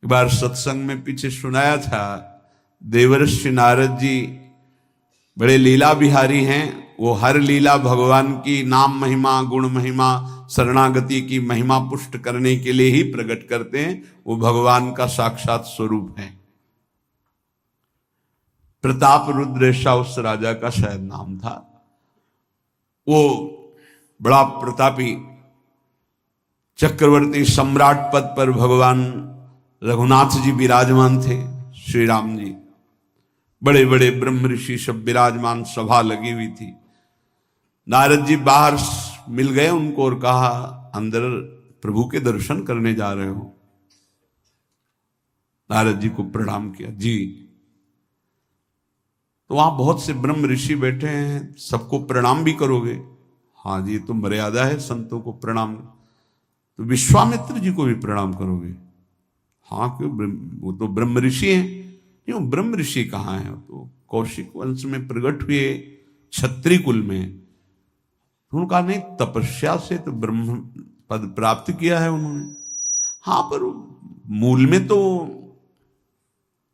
एक बार सत्संग में पीछे सुनाया था, देवर्षि नारद जी बड़े लीला बिहारी हैं। वो हर लीला भगवान की नाम महिमा, गुण महिमा, शरणागति की महिमा पुष्ट करने के लिए ही प्रकट करते हैं। वो भगवान का साक्षात स्वरूप है। प्रताप रुद्र ऐसा उस राजा का शायद नाम था। वो बड़ा प्रतापी चक्रवर्ती सम्राट पद पर भगवान रघुनाथ जी विराजमान थे। श्री राम जी, बड़े बड़े ब्रह्म ऋषि सब विराजमान, सभा लगी हुई थी। नारद जी बाहर मिल गए उनको और कहा, अंदर प्रभु के दर्शन करने जा रहे हो? नारद जी को प्रणाम किया। जी। तो वहां बहुत से ब्रह्म ऋषि बैठे हैं, सबको प्रणाम भी करोगे? हाँ जी, तो मर्यादा है संतों को प्रणाम। तो विश्वामित्र जी को भी प्रणाम करोगे? हाँ, क्यों, वो तो ब्रह्म ऋषि हैं। क्यों, ब्रह्म ऋषि कहाँ हैं? तो कौशिक वंश में प्रकट हुए, क्षत्रिय कुल में। उनका नहीं, तपस्या से तो ब्रह्म पद प्राप्त किया है उन्होंने। हाँ, पर मूल में तो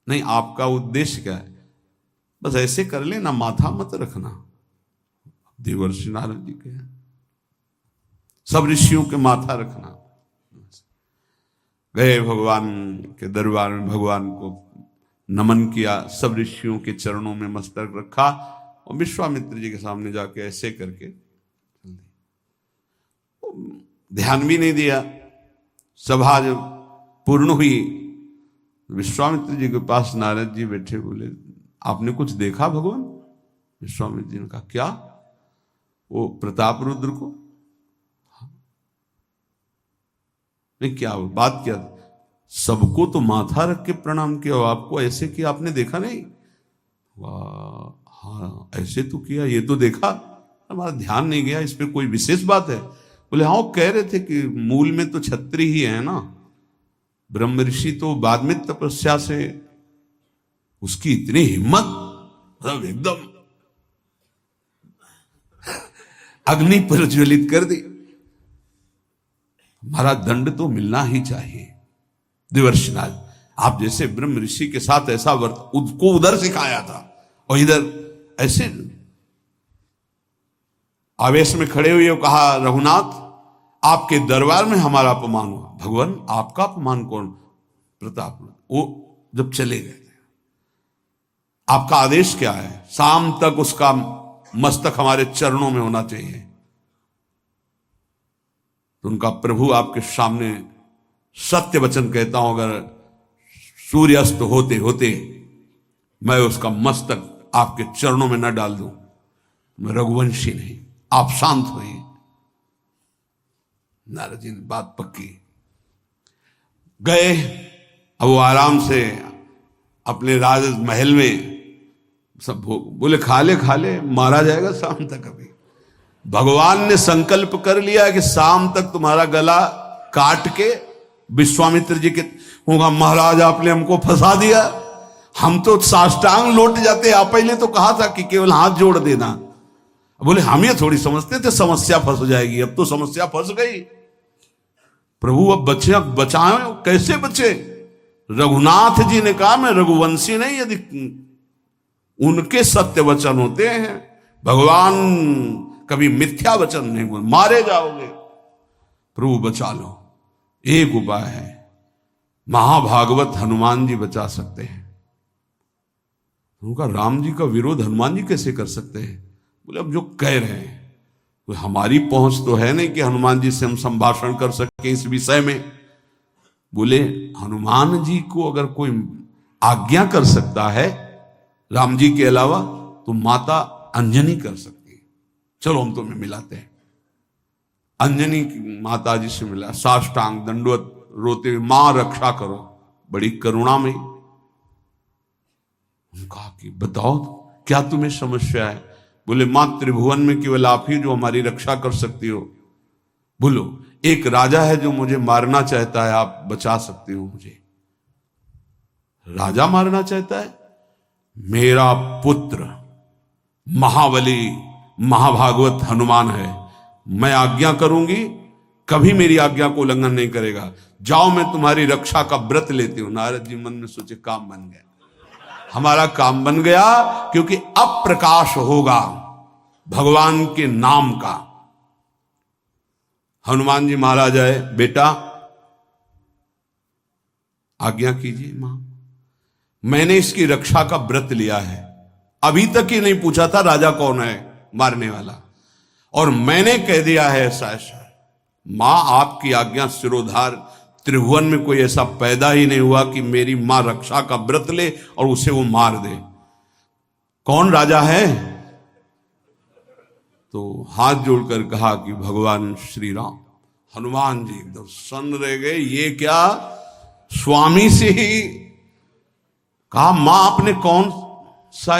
नहीं। आपका उद्देश्य क्या है? बस ऐसे कर लेना, माथा मत रखना। देवर्षि नारद जी के सब ऋषियों के माथा रखना। गए भगवान के दरबार में, भगवान को नमन किया, सब ऋषियों के चरणों में मस्तक रखा और विश्वामित्र जी के सामने जाके ऐसे करके ध्यान भी नहीं दिया। सभा जब पूर्ण हुई, विश्वामित्र जी के पास नारद जी बैठे, बोले, आपने कुछ देखा भगवान? विश्वामित्र जी ने कहा, क्या? वो प्रताप रुद्र को? नहीं, क्या बात क्या? सबको तो माथा रख के प्रणाम किया, आपको ऐसे किया, आपने देखा नहीं? वाह, हाँ ऐसे तो किया, ये तो देखा, हमारा ध्यान नहीं गया, इस पे कोई विशेष बात है? बोले हाँ, वो कह रहे थे कि मूल में तो क्षत्रिय ही है ना, ब्रह्म ऋषि तो बाद में तपस्या से, उसकी इतनी हिम्मत, मतलब एकदम अग्नि प्रज्वलित कर दी। हमारा दंड तो मिलना ही चाहिए। देवर्षि नारद, आप जैसे ब्रह्म ऋषि के साथ ऐसा उसको उधर सिखाया था और इधर ऐसे आवेश में खड़े हुए कहा, रघुनाथ आपके दरबार में हमारा अपमान हुआ। भगवान, आपका अपमान कौन? प्रताप। वो जब चले गए, आपका आदेश क्या है? शाम तक उसका मस्तक हमारे चरणों में होना चाहिए। तो उनका प्रभु आपके सामने सत्य वचन कहता हूं, अगर सूर्यास्त होते होते मैं उसका मस्तक आपके चरणों में न डाल दूं, मैं रघुवंशी नहीं। आप शांत होइए। नारद जी ने बात पक्की। गए, अब वो आराम से अपने राज महल में सब भोग, बोले खा ले, मारा जाएगा शाम तक। अभी भगवान ने संकल्प कर लिया कि शाम तक तुम्हारा गला काट के विश्वामित्र जी के होगा, महाराज आपने हमको फंसा दिया, हम तो साष्टांग लौट जाते। आप पहले तो कहा था कि केवल हाथ जोड़ देना। बोले हम ये थोड़ी समझते थे समस्या फंस जाएगी, अब तो समस्या फंस गई। प्रभु अब बचाए, कैसे बचे? रघुनाथ जी ने कहा, मैं रघुवंशी नहीं, यदि उनके सत्य वचन होते हैं, भगवान कभी मिथ्या वचन नहीं बोल, मारे जाओगे। प्रभु बचा लो। एक उपाय है, महाभागवत हनुमान जी बचा सकते हैं। उनका राम जी का विरोध हनुमान जी कैसे कर सकते हैं? बोले अब जो कह रहे हैं, तो हमारी पहुंच तो है नहीं कि हनुमान जी से हम संभाषण कर सके इस विषय में। बोले हनुमान जी को अगर कोई आज्ञा कर सकता है राम जी के अलावा, तो माता अंजनी कर सकती है। चलो हम तुम्हें मिलाते हैं। अंजनी माता जी से मिला, साष्टांग दंडवत रोते हुए, मां रक्षा करो, बड़ी करुणा में। कहा कि बताओ क्या तुम्हें समस्या है? बोले मां, त्रिभुवन में केवल आप ही जो हमारी रक्षा कर सकती हो। बोलो, एक राजा है जो मुझे मारना चाहता है, आप बचा सकती हो मुझे? राजा मारना चाहता है? मेरा पुत्र महाबली महाभागवत हनुमान है, मैं आज्ञा करूंगी, कभी मेरी आज्ञा को उल्लंघन नहीं करेगा। जाओ मैं तुम्हारी रक्षा का व्रत लेती हूं। नारद जी मन में सोचे काम बन गया, हमारा काम बन गया, क्योंकि अब प्रकाश होगा भगवान के नाम का। हनुमान जी महाराज आए, बेटा आज्ञा कीजिए मां, मैंने इसकी रक्षा का व्रत लिया है। अभी तक ही नहीं पूछा था राजा कौन है मारने वाला, और मैंने कह दिया है ऐसा ऐसा। मां आपकी आज्ञा सिरोधार, त्रिभुवन में कोई ऐसा पैदा ही नहीं हुआ कि मेरी मां रक्षा का व्रत ले और उसे वो मार दे। कौन राजा है? तो हाथ जोड़कर कहा कि भगवान श्री राम। हनुमान जी एकदम सन्न रह गए, ये क्या? स्वामी से ही कहा, मां आपने कौन सा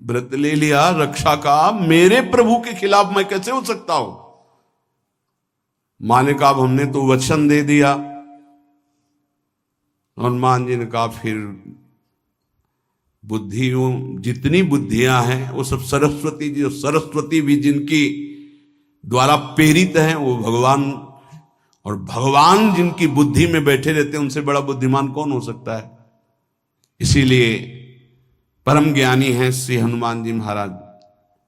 व्रत ले लिया रक्षा का? मेरे प्रभु के खिलाफ मैं कैसे हो सकता हूं? मां ने कहा, हमने तो वचन दे दिया। हनुमान जी ने कहा, फिर बुद्धियों जितनी बुद्धियां हैं वो सब सरस्वती जी, सरस्वती भी जिनकी द्वारा प्रेरित हैं वो भगवान, और भगवान जिनकी बुद्धि में बैठे रहते हैं उनसे बड़ा बुद्धिमान कौन हो सकता है? इसीलिए परम ज्ञानी हैं श्री हनुमान जी महाराज।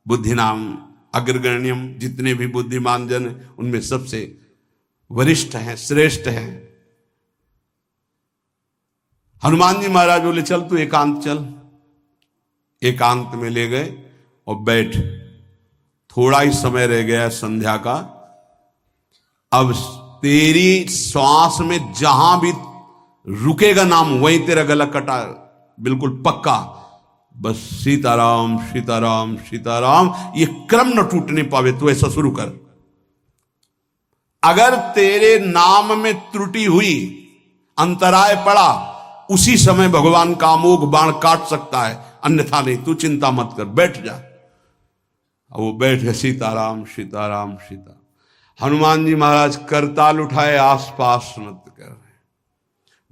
बुद्धि नाम अग्रगण्यम, जितने भी बुद्धिमान जन उनमें सबसे वरिष्ठ हैं, श्रेष्ठ हैं। हनुमान जी महाराज बोले, चल तू एकांत चल। एकांत में ले गए और बैठ, थोड़ा ही समय रह गया संध्या का। अब तेरी श्वास में जहां भी रुकेगा नाम, वहीं तेरा गला कटा, बिल्कुल पक्का। बस सीताराम सीताराम सीताराम, ये क्रम न टूटने पावे, तो ऐसा शुरू कर। अगर तेरे नाम में त्रुटि हुई, अंतराय पड़ा, उसी समय भगवान का अमोघ बाण काट सकता है, अन्यथा नहीं। तू चिंता मत कर, बैठ जा। वो बैठ गए, सीताराम सीताराम सीता। हनुमान जी महाराज करताल उठाए, आसपास मत कर रहे।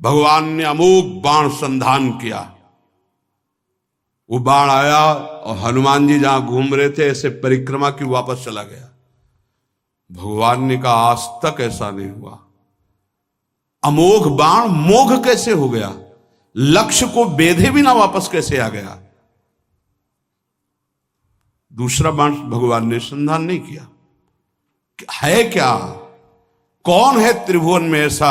भगवान ने अमोघ बाण संधान किया। वो बाण आया और हनुमान जी जहां घूम रहे थे ऐसे परिक्रमा की, वापस चला गया। भगवान ने कहा, आज तक ऐसा नहीं हुआ। अमोघ बाण मोघ कैसे हो गया? लक्ष्य को बेधे बिना वापस कैसे आ गया? दूसरा बाण भगवान ने संधान नहीं किया। है क्या? कौन है त्रिभुवन में ऐसा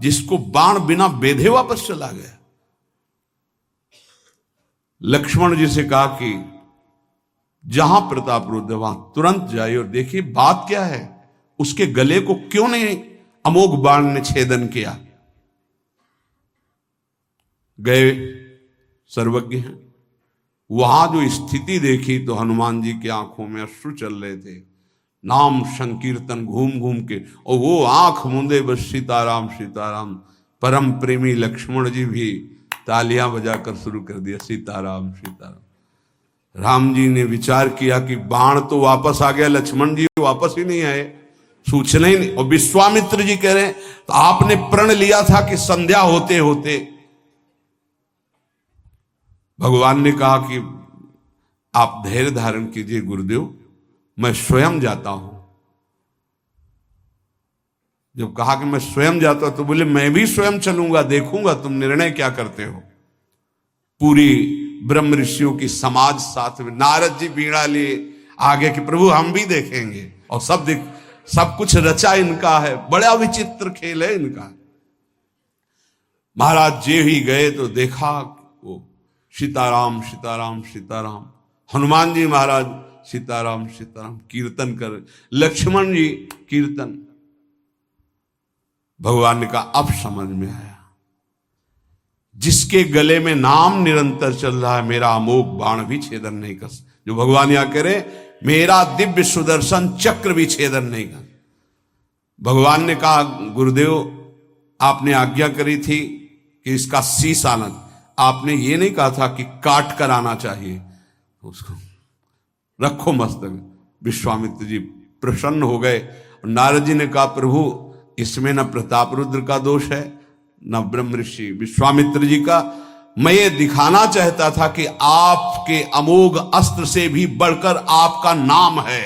जिसको बाण बिना बेधे वापस चला गया? लक्ष्मण जी से कहा कि जहां प्रताप रुद्र वहां तुरंत जाइए और देखिए बात क्या है, उसके गले को क्यों नहीं अमोघ बाण ने छेदन किया। गए, सर्वज्ञ हैं। वहां जो स्थिति देखी तो हनुमान जी की आंखों में अश्रु चल रहे थे। नाम संकीर्तन घूम घूम के, और वो आंख मूंदे बस सीताराम सीताराम। परम प्रेमी लक्ष्मण जी भी तालियां बजाकर शुरू कर दिया, सीताराम सीताराम। राम जी ने विचार किया कि बाण तो वापस आ गया, लक्ष्मण जी वापस ही नहीं आए, सूचना ही नहीं। और विश्वामित्र जी कह रहे हैं, तो आपने प्रण लिया था कि संध्या होते होते। भगवान ने कहा कि आप धैर्य धारण कीजिए गुरुदेव, मैं स्वयं जाता हूं। जब कहा कि मैं स्वयं जाता हूं तो बोले, मैं भी स्वयं चलूंगा, देखूंगा तुम निर्णय क्या करते हो। पूरी ब्रह्म ऋषियों की समाज साथ में, नारद जी बीड़ा लिए आगे कि प्रभु हम भी देखेंगे, और सब कुछ रचा इनका है, बड़ा विचित्र खेल है इनका। महाराज जी ही गए तो देखा वो सीताराम सीताराम सीताराम। हनुमान जी महाराज सीताराम सीताराम कीर्तन कर, लक्ष्मण जी कीर्तन। भगवान ने कहा, अब समझ में आया, जिसके गले में नाम निरंतर चल रहा है, मेरा अमोघ बाण भी छेदन नहीं कर। जो भगवान यहां कह रहे, मेरा दिव्य सुदर्शन चक्र भी छेदन नहीं कर। भगवान ने कहा, गुरुदेव आपने आज्ञा करी थी कि इसका शीश आना, आपने ये नहीं कहा था कि काट कर आना चाहिए, उसको रखो मस्तक। विश्वामित्र जी प्रसन्न हो गए। नारद जी ने कहा, प्रभु इसमें न प्रताप रुद्र का दोष है न ब्रह्म ऋषि विश्वामित्र जी का। मैं ये दिखाना चाहता था कि आपके अमोघ अस्त्र से भी बढ़कर आपका नाम है।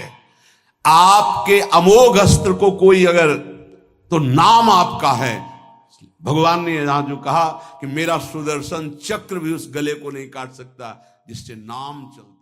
आपके अमोघ अस्त्र को कोई अगर तो नाम आपका है। भगवान ने यहां जो कहा कि मेरा सुदर्शन चक्र भी उस गले को नहीं काट सकता जिससे नाम चलता।